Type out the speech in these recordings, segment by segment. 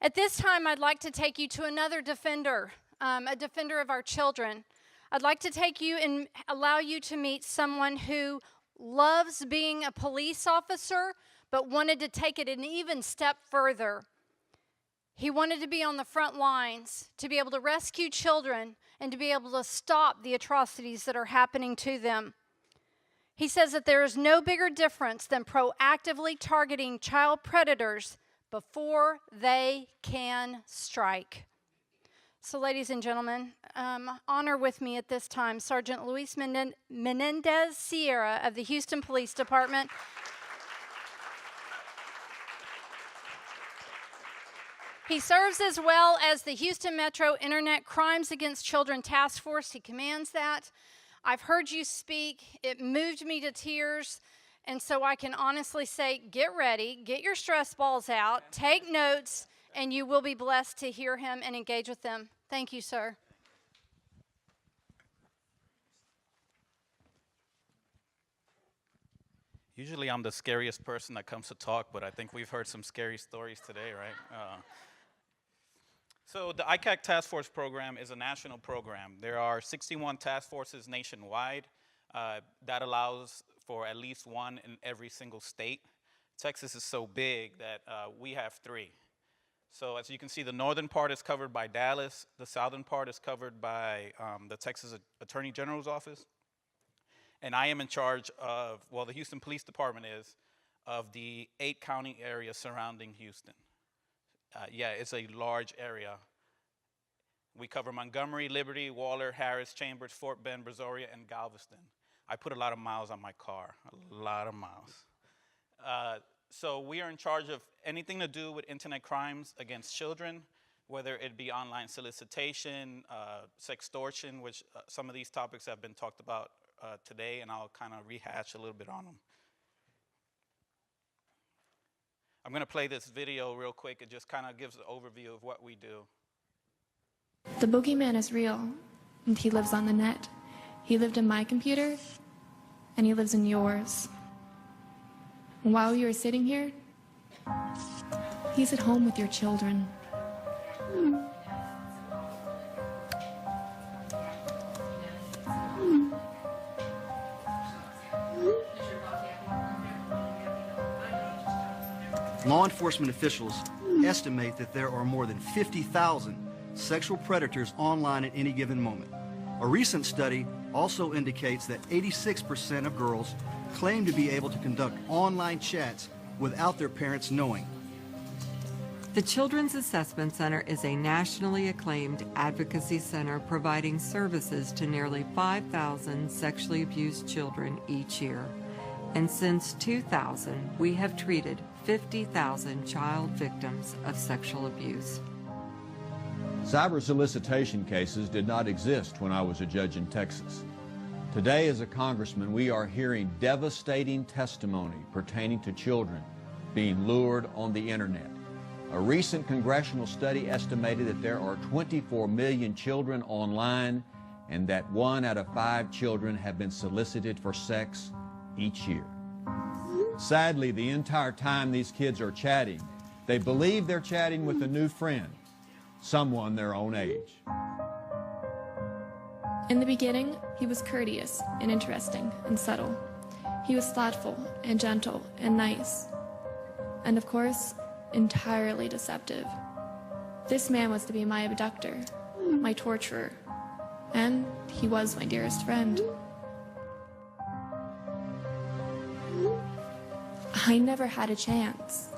At this time, I'd like to take you to another defender, a defender of our children. I'd like to take you and allow you to meet someone who loves being a police officer, but wanted to take it an even step further. He wanted to be on the front lines, to be able to rescue children and to be able to stop the atrocities that are happening to them. He says that there is no bigger difference than proactively targeting child predators before they can strike. So, ladies and gentlemen, honor with me at this time Sergeant Luis Menendez-Sierra of the Houston Police Department. He serves as well as the Houston Metro Internet Crimes Against Children Task Force. He commands that. I've heard you speak. It moved me to tears. And so I can honestly say, get ready, get your stress balls out, take notes, and you will be blessed to hear him and engage with them. Thank you, sir. Usually I'm the scariest person that comes to talk, but I think we've heard some scary stories today, right? So the ICAC Task Force program is a national program. There are 61 task forces nationwide. That allows for at least one in every single state. Texas is so big that we have 3. So as you can see, the northern part is covered by Dallas. The southern part is covered by the Texas Attorney General's office. And I am in charge of, well, the Houston Police Department is, of the 8-county area surrounding Houston. Yeah, it's a large area. We cover Montgomery, Liberty, Waller, Harris, Chambers, Fort Bend, Brazoria, and Galveston. I put a lot of miles on my car, a lot of miles. So we are in charge of anything to do with internet crimes against children, whether it be online solicitation, sextortion, which some of these topics have been talked about today, and I'll kind of rehash a little bit on them. I'm going to play this video real quick. It just kind of gives an overview of what we do. The boogeyman is real, and he lives on the net. He lived in my computer, and he lives in yours. And while you are sitting here, he's at home with your children. Law enforcement officials estimate that there are more than 50,000 sexual predators online at any given moment. A recent study also indicates that 86% of girls claim to be able to conduct online chats without their parents knowing. The Children's Assessment Center is a nationally acclaimed advocacy center providing services to nearly 5,000 sexually abused children each year. And since 2000, we have treated 50,000 child victims of sexual abuse. Cyber solicitation cases did not exist when I was a judge in Texas. Today, as a congressman, we are hearing devastating testimony pertaining to children being lured on the internet. A recent congressional study estimated that there are 24 million children online and that 1 out of 5 children have been solicited for sex each year. Sadly, the entire time these kids are chatting, they believe they're chatting with a new friend, someone their own age. In the beginning, he was courteous and interesting and subtle. He was thoughtful and gentle and nice. And of course, entirely deceptive. This man was to be my abductor, my torturer, and he was my dearest friend. I never had a chance.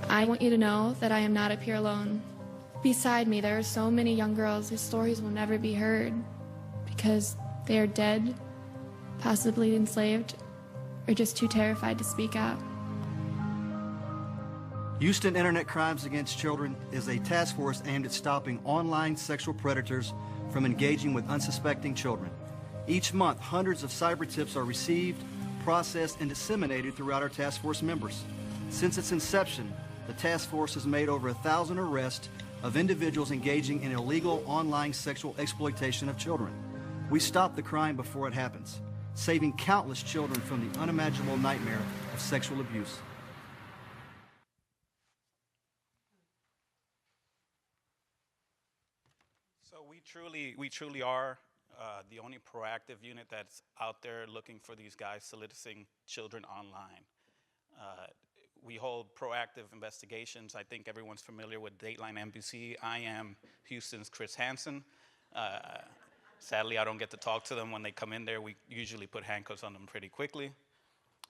I want you to know that I am not up here alone. Beside me, there are so many young girls whose stories will never be heard because they are dead, possibly enslaved, or just too terrified to speak out. Houston Internet Crimes Against Children is a task force aimed at stopping online sexual predators from engaging with unsuspecting children. Each month, hundreds of cyber tips are received, processed, and disseminated throughout our task force members. Since its inception, the task force has made over 1,000 arrests of individuals engaging in illegal online sexual exploitation of children. We stop the crime before it happens, saving countless children from the unimaginable nightmare of sexual abuse. So we truly are the only proactive unit that's out there looking for these guys soliciting children online. We hold proactive investigations. I think everyone's familiar with Dateline NBC. I am Houston's Chris Hansen. Sadly, I don't get to talk to them when they come in there. We usually put handcuffs on them pretty quickly.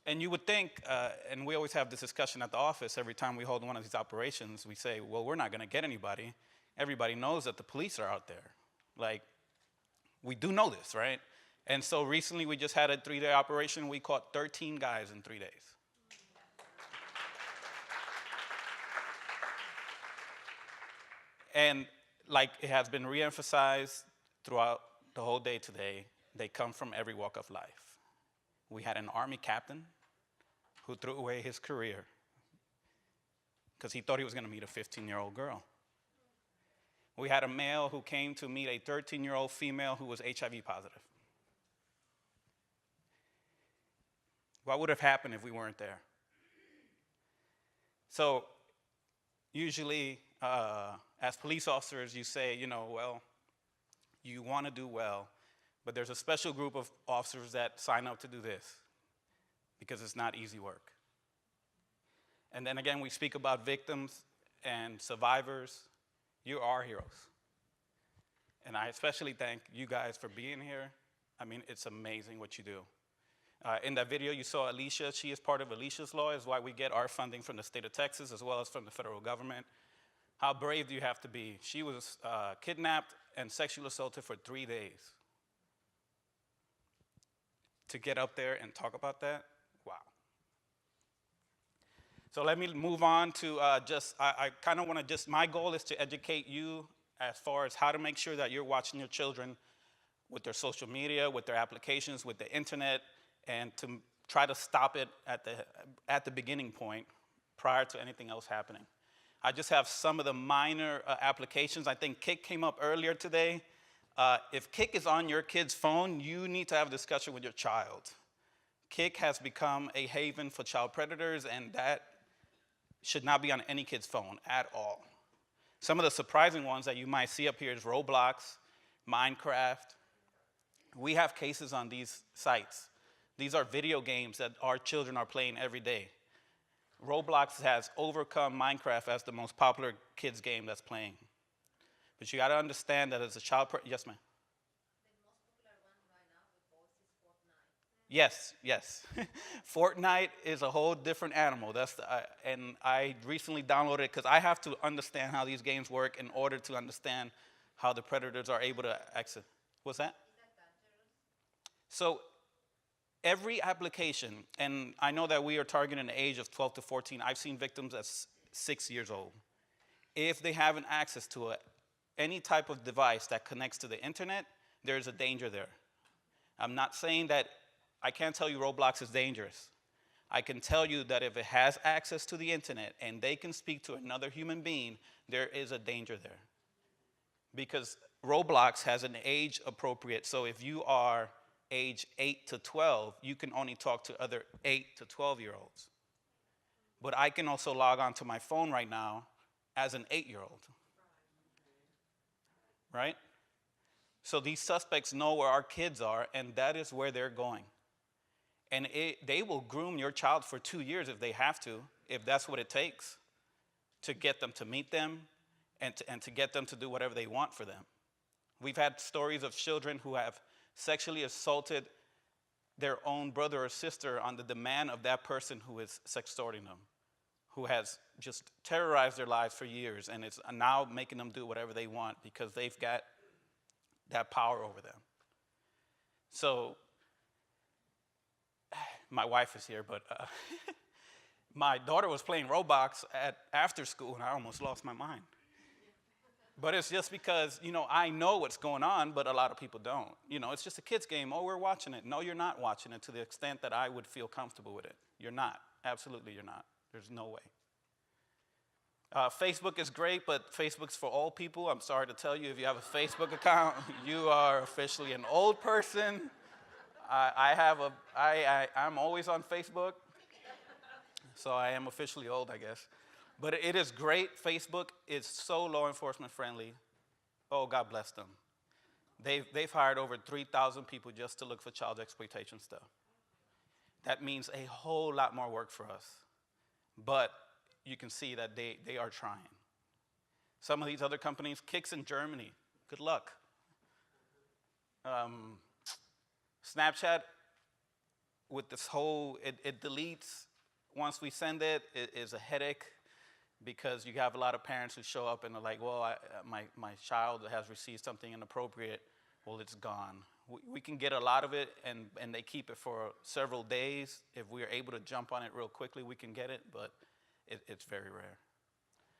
And you would think, and we always have this discussion at the office every time we hold one of these operations, we say, well, we're not going to get anybody. Everybody knows that the police are out there. Like, we do know this, right? And so recently we just had a 3-day operation. We caught 13 guys in 3 days. And like it has been reemphasized throughout the whole day today, they come from every walk of life. We had an Army captain who threw away his career because he thought he was going to meet a 15-year-old girl. We had a male who came to meet a 13-year-old female who was HIV positive. What would have happened if we weren't there? So usually, as police officers, you say, well, you want to do well, but there's a special group of officers that sign up to do this because it's not easy work. And then again, we speak about victims and survivors. You are heroes. And I especially thank you guys for being here. I mean, it's amazing what you do. In that video, you saw Alicia. She is part of Alicia's Law. Is why we get our funding from the state of Texas as well as from the federal government. How brave do you have to be? She was kidnapped and sexually assaulted for 3 days. To get up there and talk about that, wow. So let me move on to I kind of want to my goal is to educate you as far as how to make sure that you're watching your children with their social media, with their applications, with the internet, and to try to stop it at the beginning point prior to anything else happening. I just have some of the minor applications. I think Kik came up earlier today. If Kik is on your kid's phone, you need to have a discussion with your child. Kik has become a haven for child predators, and that should not be on any kid's phone at all. Some of the surprising ones that you might see up here is Roblox, Minecraft. We have cases on these sites. These are video games that our children are playing every day. Roblox has overcome Minecraft as the most popular kids game that's playing. But you got to understand that as a child, yes, ma'am. The most popular one right now with boys is Fortnite. Yes. Fortnite is a whole different animal. And I recently downloaded it because I have to understand how these games work in order to understand how the predators are able to exit. What's that? Is that dangerous? So every application, and I know that we are targeting an age of 12 to 14. I've seen victims at 6 years old. If they have access to any type of device that connects to the internet, there's a danger there. I'm not saying that I can't tell you Roblox is dangerous. I can tell you that if it has access to the internet and they can speak to another human being, there is a danger there. Because Roblox has an age appropriate, so if you are age 8 to 12, you can only talk to other 8 to 12-year-olds. But I can also log onto my phone right now as an 8-year-old. Right? So these suspects know where our kids are, and that is where they're going. And they will groom your child for 2 years if they have to, if that's what it takes, to get them to meet them and to get them to do whatever they want for them. We've had stories of children who have sexually assaulted their own brother or sister on the demand of that person who is sextorting them, who has just terrorized their lives for years and is now making them do whatever they want because they've got that power over them. So, my wife is here, but my daughter was playing Roblox after school and I almost lost my mind. But it's just because, I know what's going on, but a lot of people don't. It's just a kid's game. Oh, we're watching it. No, you're not watching it to the extent that I would feel comfortable with it. You're not. Absolutely, you're not. There's no way. Facebook is great, but Facebook's for old people. I'm sorry to tell you, if you have a Facebook account, you are officially an old person. I'm always on Facebook, so I am officially old, I guess. But it is great. Facebook is so law enforcement friendly. Oh, God bless them. They've hired over 3,000 people just to look for child exploitation stuff. That means a whole lot more work for us. But you can see that they are trying. Some of these other companies, Kicks in Germany, good luck. Snapchat, with this whole, it deletes once we send it is a headache, because you have a lot of parents who show up and are like, well, my child has received something inappropriate. Well, it's gone. We can get a lot of it, and they keep it for several days. If we are able to jump on it real quickly, we can get it, but it's very rare.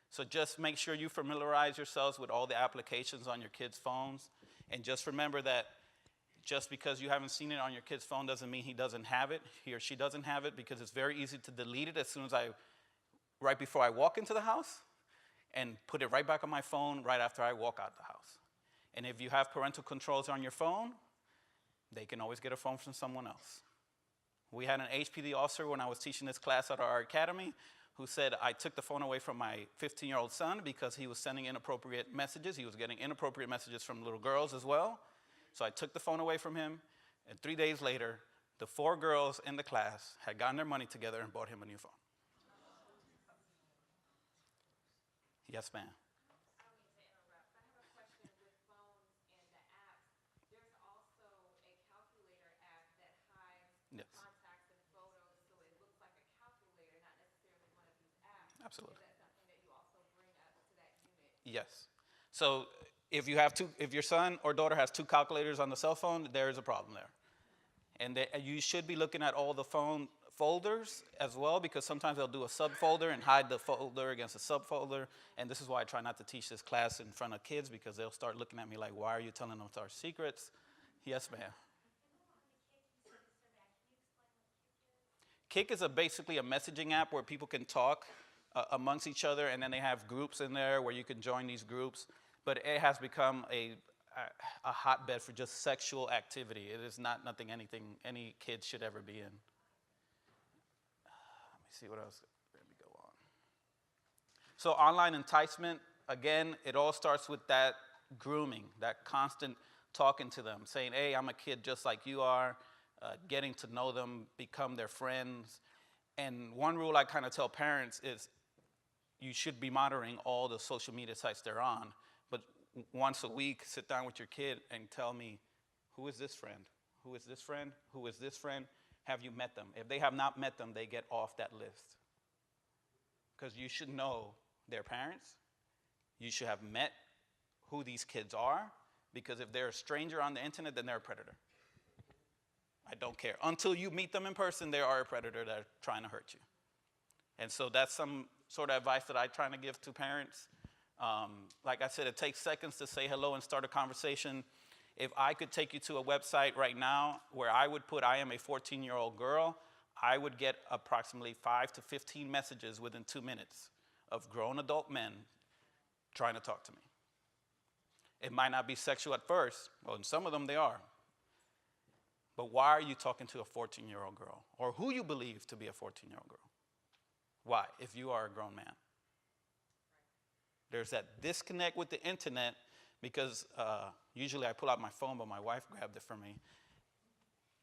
So just make sure you familiarize yourselves with all the applications on your kids' phones, and just remember that just because you haven't seen it on your kid's phone doesn't mean he doesn't have it, he or she doesn't have it, because it's very easy to delete it right before I walk into the house, and put it right back on my phone right after I walk out the house. And if you have parental controls on your phone, they can always get a phone from someone else. We had an HPD officer when I was teaching this class at our academy who said, I took the phone away from my 15-year-old son because he was sending inappropriate messages. He was getting inappropriate messages from little girls as well. So I took the phone away from him, and 3 days later, the 4 girls in the class had gotten their money together and bought him a new phone. Yes, ma'am. Yes. Contacts and photos, so it looks like a calculator, not necessarily one of these apps. Absolutely. Is that something that you also bring up to that unit? Yes. So if your son or daughter has 2 calculators on the cell phone, there is a problem there. And you should be looking at all the phone folders as well, because sometimes they'll do a subfolder and hide the folder against a subfolder. And this is why I try not to teach this class in front of kids, because they'll start looking at me like, why are you telling us our secrets? Yes, ma'am. Kik is basically a messaging app where people can talk amongst each other, and then they have groups in there where you can join these groups. But it has become a hotbed for just sexual activity. It is not any kid should ever be in. Let me see what else. Let me go on. So online enticement, again, it all starts with that grooming, that constant talking to them, saying, hey, I'm a kid just like you are. Getting to know them, become their friends. And one rule I kind of tell parents is you should be monitoring all the social media sites they're on, but once a week, sit down with your kid and tell me, who is this friend? Who is this friend? Who is this friend? Have you met them? If they have not met them, they get off that list. Because you should know their parents. You should have met who these kids are, because if they're a stranger on the internet, then they're a predator. I don't care. Until you meet them in person, they are a predator that's trying to hurt you. And so that's some sort of advice that I try to give to parents. Like I said, it takes seconds to say hello and start a conversation. If I could take you to a website right now where I would put, I am a 14-year-old girl, I would get approximately 5 to 15 messages within 2 minutes of grown adult men trying to talk to me. It might not be sexual at first. Well, in some of them they are. But why are you talking to a 14-year-old girl, or who you believe to be a 14-year-old girl? Why, if you are a grown man? There's that disconnect with the internet, because usually I pull out my phone, but my wife grabbed it for me.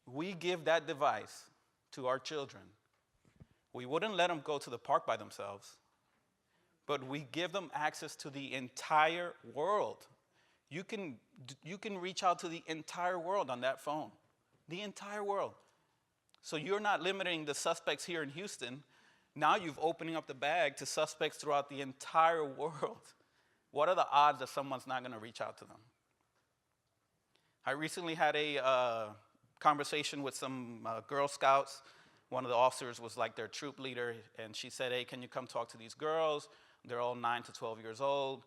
We give that device to our children. We wouldn't let them go to the park by themselves, but we give them access to the entire world. You can reach out to the entire world on that phone. The entire world. So you're not limiting the suspects here in Houston. Now you've opening up the bag to suspects throughout the entire world. What are the odds that someone's not going to reach out to them? I recently had a conversation with some Girl Scouts. One of the officers was like their troop leader, and she said, hey, can you come talk to these girls? They're all 9 to 12 years old.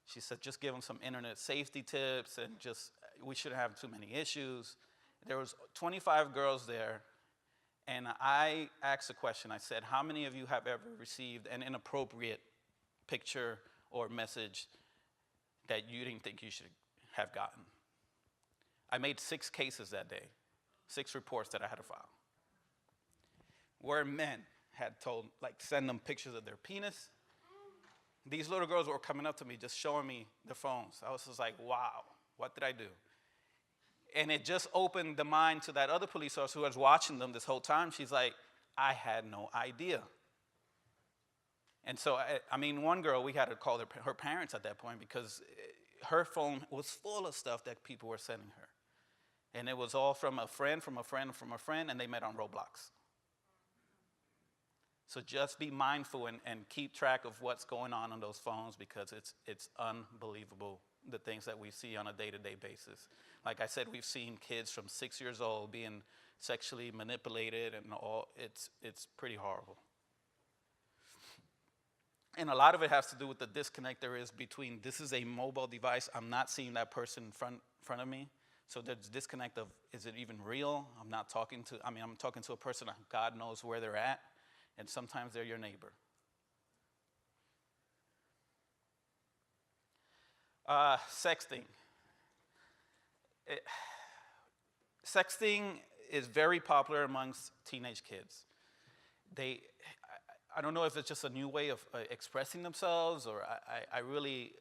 She said, just give them some internet safety tips, and we shouldn't have too many issues. There was 25 girls there, and I asked a question. I said, how many of you have ever received an inappropriate picture or message that you didn't think you should have gotten. I made 6 cases that day, 6 reports that I had to file, where men had told, like, send them pictures of their penis. These little girls were coming up to me, just showing me their phones. I was just like, wow, what did I do? And it just opened the mind to that other police officer who was watching them this whole time. She's like, I had no idea. And so, I mean, one girl, we had to call her parents at that point because her phone was full of stuff that people were sending her. And it was all from a friend, from a friend, from a friend, and they met on Roblox. So just be mindful and keep track of what's going on those phones, because it's unbelievable, the things that we see on a day-to-day basis. Like I said, we've seen kids from 6 years old being sexually manipulated, and all. It's pretty horrible. And a lot of it has to do with the disconnect there is between, this is a mobile device, I'm not seeing that person in front of me. So there's disconnect of, is it even real? I'm talking to a person, God knows where they're at, and sometimes they're your neighbor. Sexting. Sexting is very popular amongst teenage kids. I don't know if it's just a new way of expressing themselves, or I really,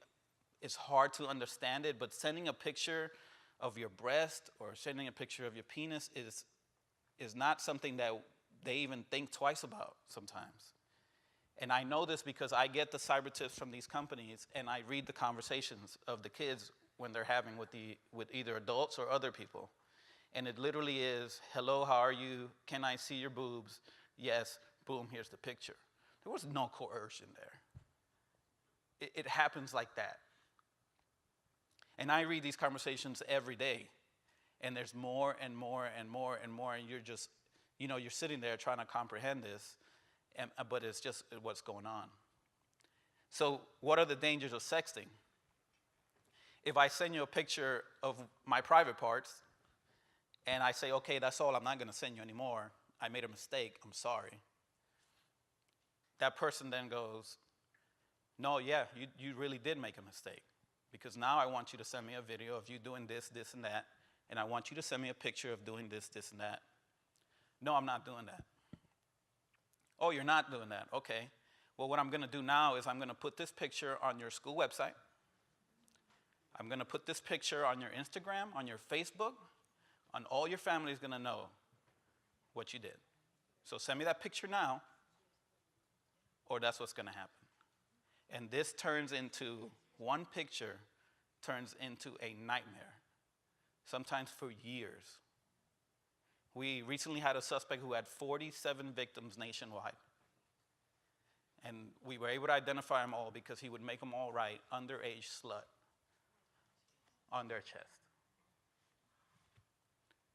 it's hard to understand it, but sending a picture of your breast or sending a picture of your penis is not something that they even think twice about sometimes. And I know this because I get the cyber tips from these companies, and I read the conversations of the kids when they're having with either adults or other people. And it literally is, hello, how are you? Can I see your boobs? Yes, boom, here's the picture. There was no coercion there. It happens like that. And I read these conversations every day, and there's more and more and more and more, and you're just, you're sitting there trying to comprehend this, but it's just what's going on. So what are the dangers of sexting? If I send you a picture of my private parts, and I say, okay, that's all, I'm not going to send you anymore, I made a mistake, I'm sorry. That person then goes, no, yeah, you really did make a mistake, because now I want you to send me a video of you doing this, this, and that, and I want you to send me a picture of doing this, this, and that. No, I'm not doing that. Oh, you're not doing that, okay. Well, what I'm going to do now is I'm going to put this picture on your school website. I'm going to put this picture on your Instagram, on your Facebook, and all your family is going to know what you did. So send me that picture now, or that's what's going to happen. And this turns into, one picture turns into a nightmare, sometimes for years. We recently had a suspect who had 47 victims nationwide. And we were able to identify them all because he would make them all write underage slut on their chest.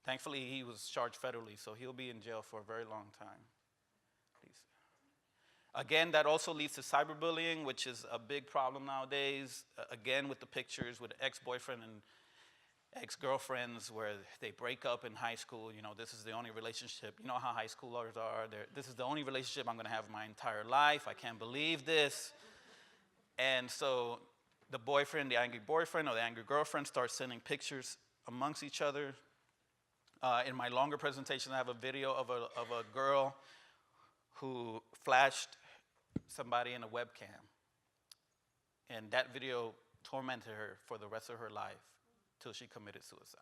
Thankfully, he was charged federally, so he'll be in jail for a very long time. Please. Again, that also leads to cyberbullying, which is a big problem nowadays. Again, with the pictures with ex-boyfriend and ex-girlfriends where they break up in high school. This is the only relationship. You know how high schoolers are. This is the only relationship I'm going to have my entire life. I can't believe this. And so the boyfriend, the angry boyfriend or the angry girlfriend starts sending pictures amongst each other. In my longer presentation, I have a video of a girl who flashed somebody in a webcam. And that video tormented her for the rest of her life till she committed suicide.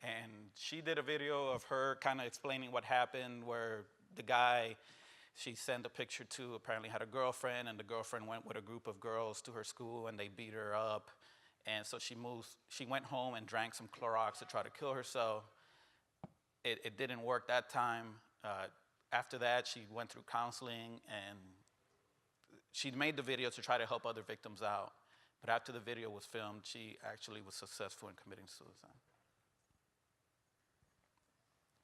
And she did a video of her kind of explaining what happened, where the guy she sent a picture to apparently had a girlfriend, and the girlfriend went with a group of girls to her school and they beat her up. And so she went home and drank some Clorox to try to kill herself. It didn't work that time. After that, she went through counseling, and she made the video to try to help other victims out. But after the video was filmed, she actually was successful in committing suicide.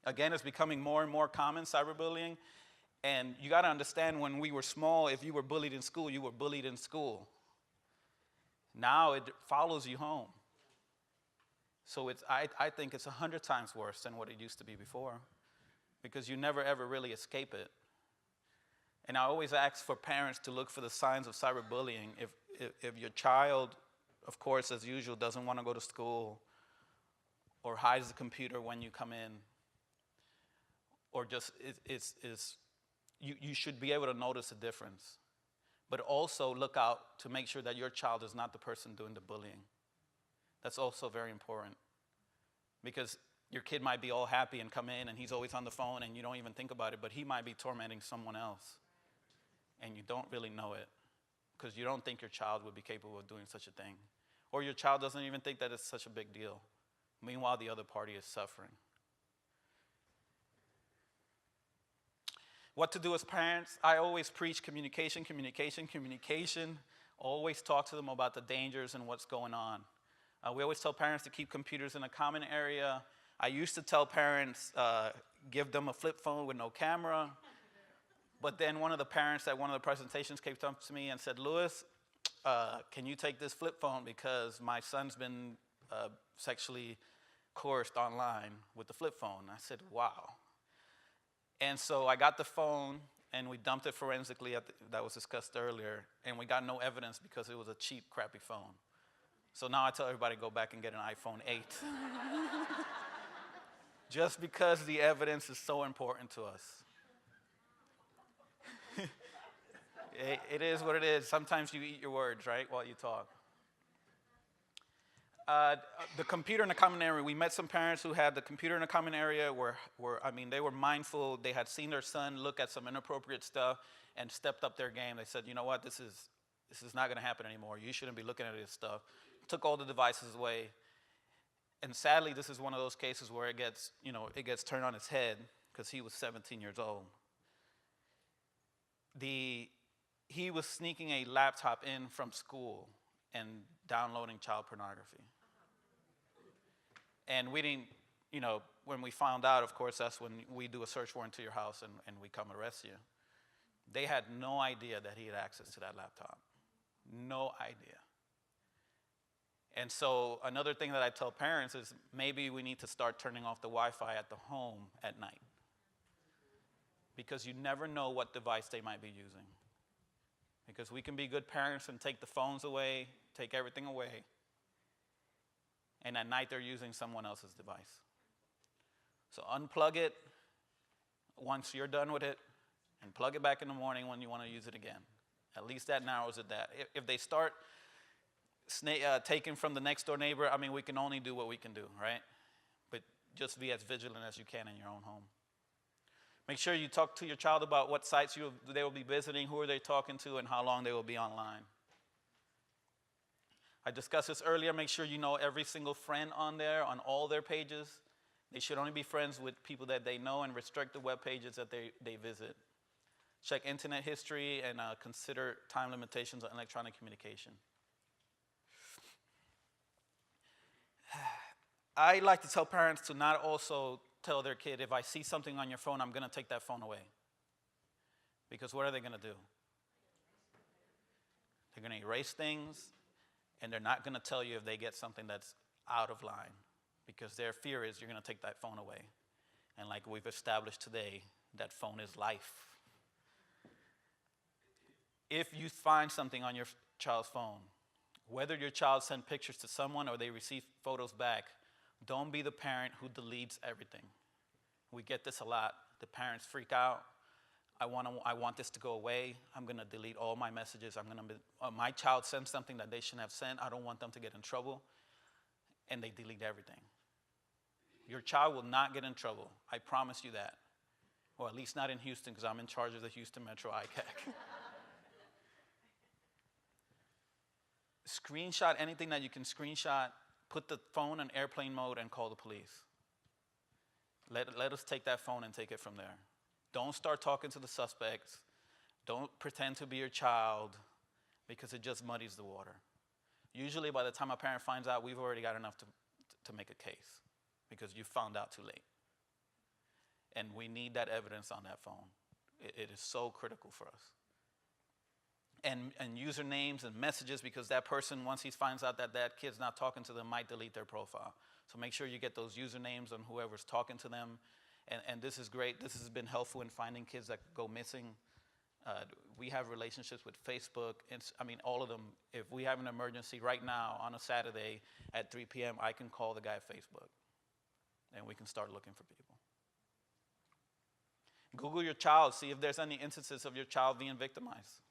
Again, it's becoming more and more common, cyberbullying. And you got to understand, when we were small, if you were bullied in school, you were bullied in school. Now it follows you home. So I think it's 100 times worse than what it used to be before, because you never ever really escape it. And I always ask for parents to look for the signs of cyberbullying. If your child, of course, as usual, doesn't want to go to school, or hides the computer when you come in, or just you should be able to notice a difference. But also look out to make sure that your child is not the person doing the bullying. That's also very important. Because your kid might be all happy and come in and he's always on the phone and you don't even think about it, but he might be tormenting someone else. And you don't really know it because you don't think your child would be capable of doing such a thing. Or your child doesn't even think that it's such a big deal. Meanwhile, the other party is suffering. What to do as parents? I always preach communication, communication, communication. Always talk to them about the dangers and what's going on. We always tell parents to keep computers in a common area. I used to tell parents, give them a flip phone with no camera. But then one of the parents at one of the presentations came up to me and said, Louis, can you take this flip phone because my son's been sexually coerced online with the flip phone. I said, wow. And so I got the phone and we dumped it forensically, that was discussed earlier, and we got no evidence because it was a cheap, crappy phone. So now I tell everybody to go back and get an iPhone 8. Just because the evidence is so important to us. It is what it is. Sometimes you eat your words, right, while you talk. The computer in the common area. We met some parents who had the computer in the common area they were mindful. They had seen their son look at some inappropriate stuff and stepped up their game. They said, you know what, this is not going to happen anymore. You shouldn't be looking at this stuff. Took all the devices away. And sadly, this is one of those cases where it gets turned on its head because he was 17 years old. He was sneaking a laptop in from school and downloading child pornography. And we didn't, when we found out, of course, that's when we do a search warrant to your house and we come arrest you. They had no idea that he had access to that laptop. No idea. And so another thing that I tell parents is maybe we need to start turning off the Wi-Fi at the home at night. Because you never know what device they might be using. Because we can be good parents and take the phones away, take everything away, and at night they're using someone else's device. So unplug it once you're done with it, and plug it back in the morning when you want to use it again. At least that narrows it down. If they start taking from the next door neighbor, we can only do what we can do, right? But just be as vigilant as you can in your own home. Make sure you talk to your child about what sites they will be visiting, who are they talking to, and how long they will be online. I discussed this earlier. Make sure you know every single friend on there, on all their pages. They should only be friends with people that they know and restrict the web pages that they visit. Check internet history and consider time limitations on electronic communication. I like to tell parents to not also tell their kid, if I see something on your phone, I'm going to take that phone away. Because what are they going to do? They're going to erase things, and they're not going to tell you if they get something that's out of line. Because their fear is you're going to take that phone away. And like we've established today, that phone is life. If you find something on your child's phone, whether your child sent pictures to someone or they receive photos back, don't be the parent who deletes everything. We get this a lot. The parents freak out. I want this to go away. I'm going to delete all my messages. My child sent something that they shouldn't have sent. I don't want them to get in trouble. And they delete everything. Your child will not get in trouble. I promise you that. Or at least not in Houston, because I'm in charge of the Houston Metro ICAC. Screenshot anything that you can screenshot. Put the phone in airplane mode and call the police. Let us take that phone and take it from there. Don't start talking to the suspects. Don't pretend to be your child because it just muddies the water. Usually by the time a parent finds out, we've already got enough to make a case because you found out too late. And we need that evidence on that phone. It is so critical for us. And usernames and messages, because that person, once he finds out that that kid's not talking to them, might delete their profile. So make sure you get those usernames on whoever's talking to them. And this is great. This has been helpful in finding kids that go missing. We have relationships with Facebook, all of them. If we have an emergency right now on a Saturday at 3 p.m., I can call the guy at Facebook, and we can start looking for people. Google your child, see if there's any instances of your child being victimized.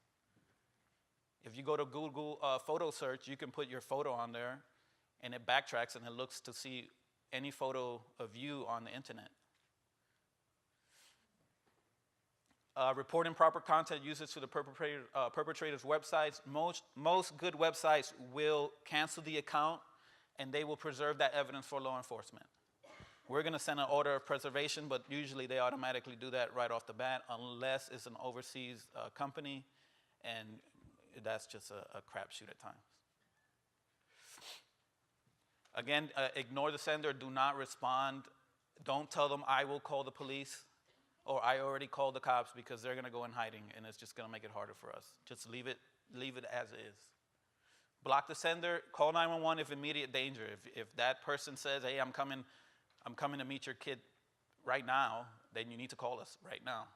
If you go to Google photo search, you can put your photo on there, and it backtracks and it looks to see any photo of you on the internet. Report improper content usage to the perpetrator's websites. Most good websites will cancel the account, and they will preserve that evidence for law enforcement. We're going to send an order of preservation, but usually they automatically do that right off the bat, unless it's an overseas company, and that's just a crapshoot at times. Again, ignore the sender. Do not respond. Don't tell them, I will call the police, or I already called the cops, because they're going to go in hiding, and it's just going to make it harder for us. Just leave it as is. Block the sender. Call 911 if immediate danger. If that person says, hey, I'm coming to meet your kid right now, then you need to call us right now.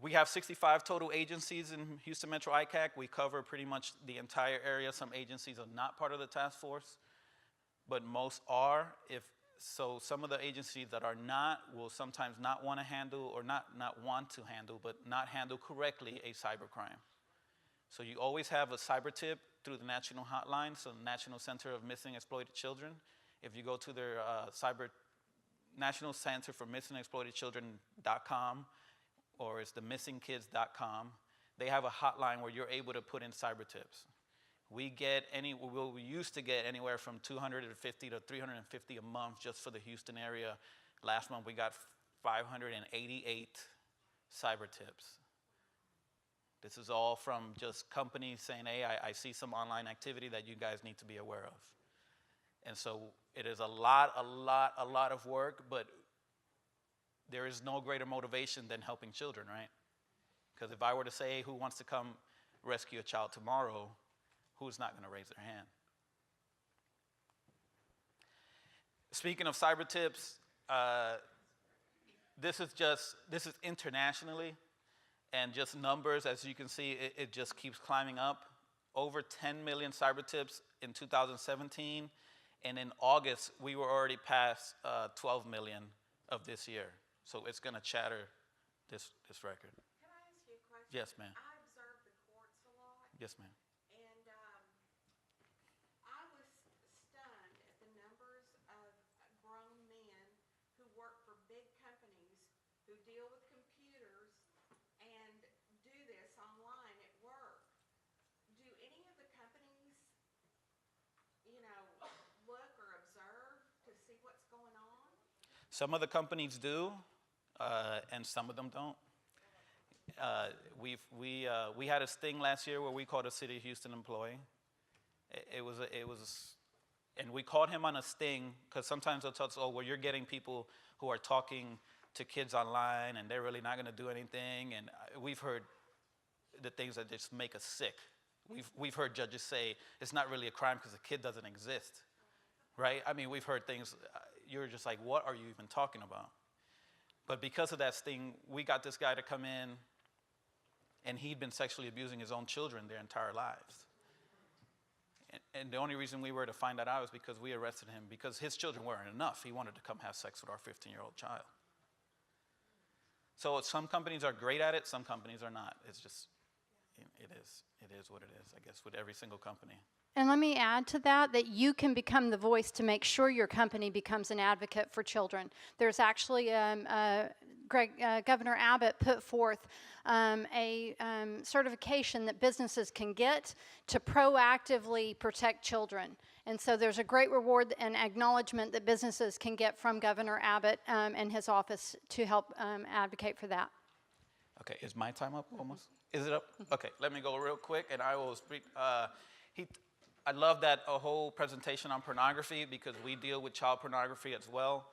We have 65 total agencies in Houston Metro ICAC. We cover pretty much the entire area. Some agencies are not part of the task force, but most are. So some of the agencies that are not will sometimes not want to handle, or not want to handle, but not handle correctly a cybercrime. So you always have a cyber tip through the national hotline, so the National Center of Missing and Exploited Children. If you go to their National Center for Missing and Exploited Children.com, or it's the missingkids.com, they have a hotline where you're able to put in cyber tips. We used to get anywhere from 250 to 350 a month just for the Houston area. Last month we got 588 cyber tips. This is all from just companies saying, hey, I see some online activity that you guys need to be aware of. And so it is a lot of work, but there is no greater motivation than helping children, right? Because if I were to say, who wants to come rescue a child tomorrow, who's not going to raise their hand? Speaking of cyber tips, this is internationally, and just numbers, as you can see, it just keeps climbing up. Over 10 million cyber tips in 2017, and in August, we were already past 12 million of this year. So it's going to chatter this record. Can I ask you a question? Yes, ma'am. I observe the courts a lot. Yes, ma'am. And I was stunned at the numbers of grown men who work for big companies who deal with computers and do this online at work. Do any of the companies, look or observe to see what's going on? Some of the companies do, and some of them don't. We had a sting last year where we caught a City of Houston employee. And we caught him on a sting because sometimes they'll tell us, oh, well, you're getting people who are talking to kids online and they're really not going to do anything. And we've heard the things that just make us sick. We've heard judges say it's not really a crime because the kid doesn't exist, right? I mean, we've heard things, you're just like, what are you even talking about? But because of that sting, we got this guy to come in, and he'd been sexually abusing his own children their entire lives. And the only reason we were to find that out is because we arrested him, because his children weren't enough. He wanted to come have sex with our 15-year-old child. So some companies are great at it, some companies are not. It's just, it is what it is, I guess, with every single company. And let me add to that you can become the voice to make sure your company becomes an advocate for children. There's actually, Governor Abbott put forth a certification that businesses can get to proactively protect children. And so there's a great reward and acknowledgement that businesses can get from Governor Abbott and his office to help advocate for that. Okay, is my time up almost? Is it up? Okay, let me go real quick and I will speak. I love that whole presentation on pornography because we deal with child pornography as well.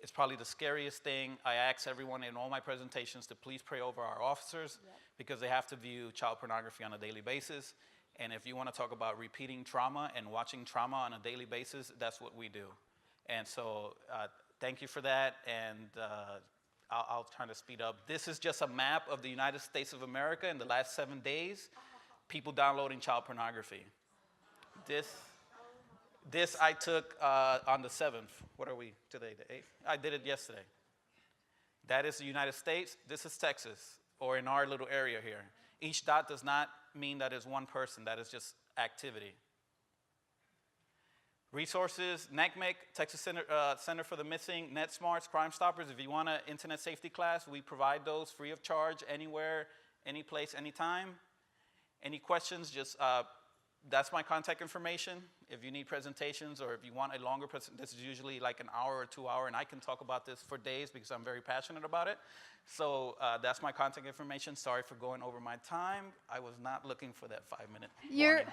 It's probably the scariest thing. I ask everyone in all my presentations to please pray over our officers because they have to view child pornography on a daily basis. And if you want to talk about repeating trauma and watching trauma on a daily basis, that's what we do. And so thank you for that, and I'll try to speed up. This is just a map of the United States of America in the last 7 days, people downloading child pornography. This I took on the 7th. What are we today, the 8th? I did it yesterday. That is the United States. This is Texas, or in our little area here. Each dot does not mean that it's one person. That is just activity. Resources, NACMEC, Texas Center for the Missing, NetSmarts, Crime Stoppers. If you want an internet safety class, we provide those free of charge anywhere, any place, anytime. Any questions, just that's my contact information. If you need presentations or if you want a longer presentation, this is usually like an hour or 2 hour, and I can talk about this for days because I'm very passionate about it. So that's my contact information. Sorry for going over my time. I was not looking for that 5-minute warning.